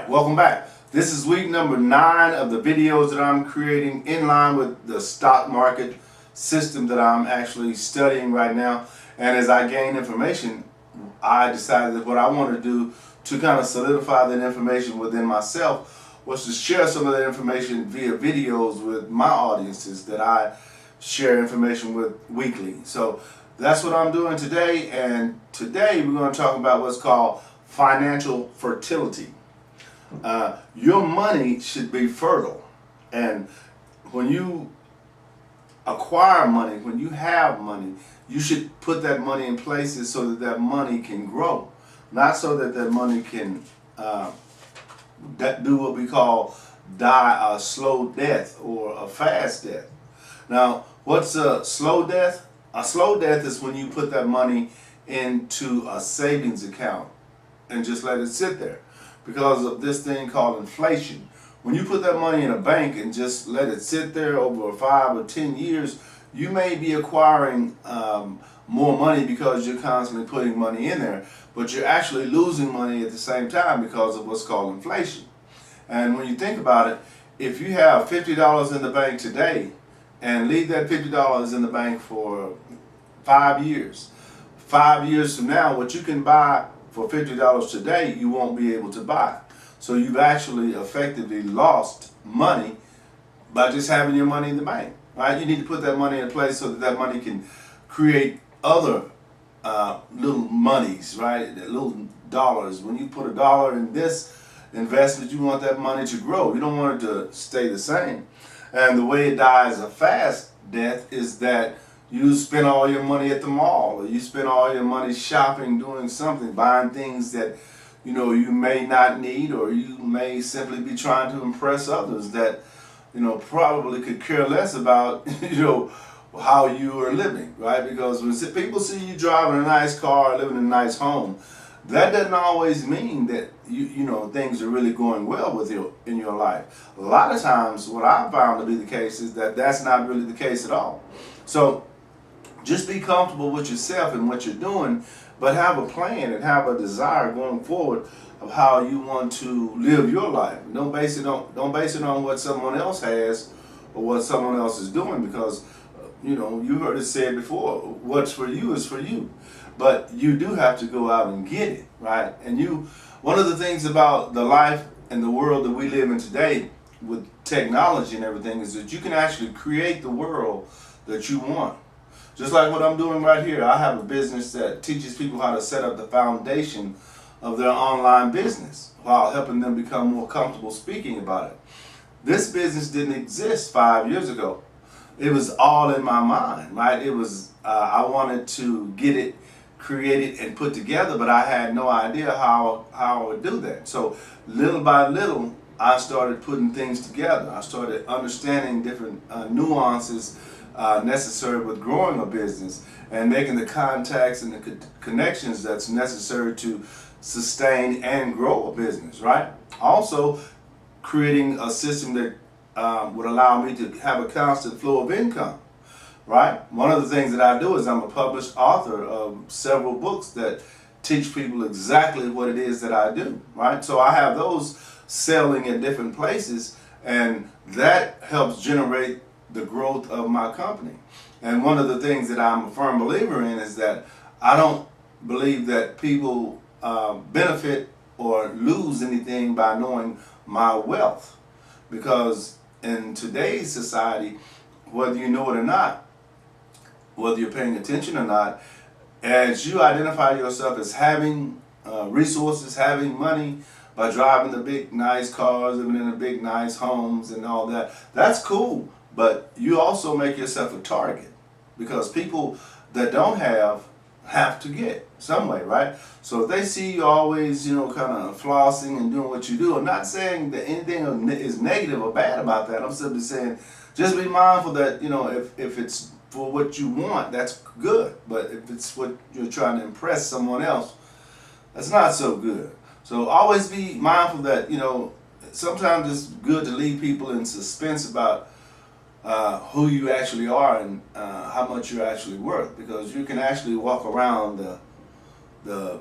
right, welcome back. This is week number 9 of the videos that I'm creating in line with the stock market system that I'm actually studying right now. And as I gain information, I decided that what I want to do to kind of solidify that information within myself was to share some of that information via videos with my audiences that I share information with weekly. So that's what I'm doing today, and today we're going to talk about what's called financial fertility. Your money should be fertile, and when you acquire money, when you have money, you should put that money in places so that that money can grow, not so that that money can do what we call die a slow death or a fast death. Now, what's a slow death? A slow death is when you put that money into a savings account and just let it sit there because of this thing called inflation. When you put that money in a bank and just let it sit there over 5 or 10 years, you may be acquiring more money because you're constantly putting money in there, but you're actually losing money at the same time because of what's called inflation. And when you think about it, if you have $50 in the bank today and leave that $50 in the bank for 5 years, 5 years from now, what you can buy for $50 today, you won't be able to buy. So you've actually effectively lost money by just having your money in the bank, right? You need to put that money in a place so that that money can create other little monies, right? Little dollars. When you put a dollar in this investment, you want that money to grow. You don't want it to stay the same. And the way it dies a fast death is that you spend all your money at the mall, or you spend all your money shopping, doing something, buying things that you may not need, or you may simply be trying to impress others that probably could care less about how you are living, right? Because when people see you driving a nice car, living in a nice home, that doesn't always mean that things are really going well with you in your life. A lot of times, what I found to be the case is that that's not really the case at all. So just be comfortable with yourself and what you're doing, but have a plan and have a desire going forward of how you want to live your life. Don't base it on what someone else has or what someone else is doing, because you heard it said before, what's for you is for you. But you do have to go out and get it, right? And one of the things about the life and the world that we live in today with technology and everything is that you can actually create the world that you want. Just like what I'm doing right here. I have a business that teaches people how to set up the foundation of their online business while helping them become more comfortable speaking about it. This business didn't exist 5 years ago. It was all in my mind, right? It was, I wanted to get it created and put together, but I had no idea how I would do that. So little by little, I started putting things together. I started understanding different nuances necessary with growing a business and making the contacts and the connections that's necessary to sustain and grow a business, right? Also, creating a system that would allow me to have a constant flow of income, right? One of the things that I do is I'm a published author of several books that teach people exactly what it is that I do, right? So I have those selling in different places, and that helps generate the growth of my company. And one of the things that I'm a firm believer in is that I don't believe that people benefit or lose anything by knowing my wealth, because in today's society, whether you know it or not, whether you're paying attention or not, as you identify yourself as having resources, having money, by driving the big nice cars, living in the big nice homes and all that, that's cool. But you also make yourself a target, because people that don't have to get some way, right? So if they see you always, kind of flossing and doing what you do, I'm not saying that anything is negative or bad about that. I'm simply saying just be mindful that, if it's for what you want, that's good. But if it's what you're trying to impress someone else, that's not so good. So always be mindful that, sometimes it's good to leave people in suspense about who you actually are and how much you're actually worth, because you can actually walk around the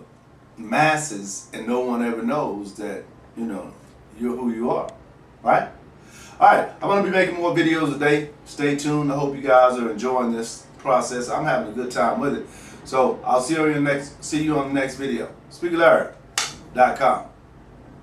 masses and no one ever knows that you're who you are, right? All right, I'm gonna be making more videos today. Stay tuned. I hope you guys are enjoying this process. I'm having a good time with it. So I'll see you on the next video. SpeakerLarry.com.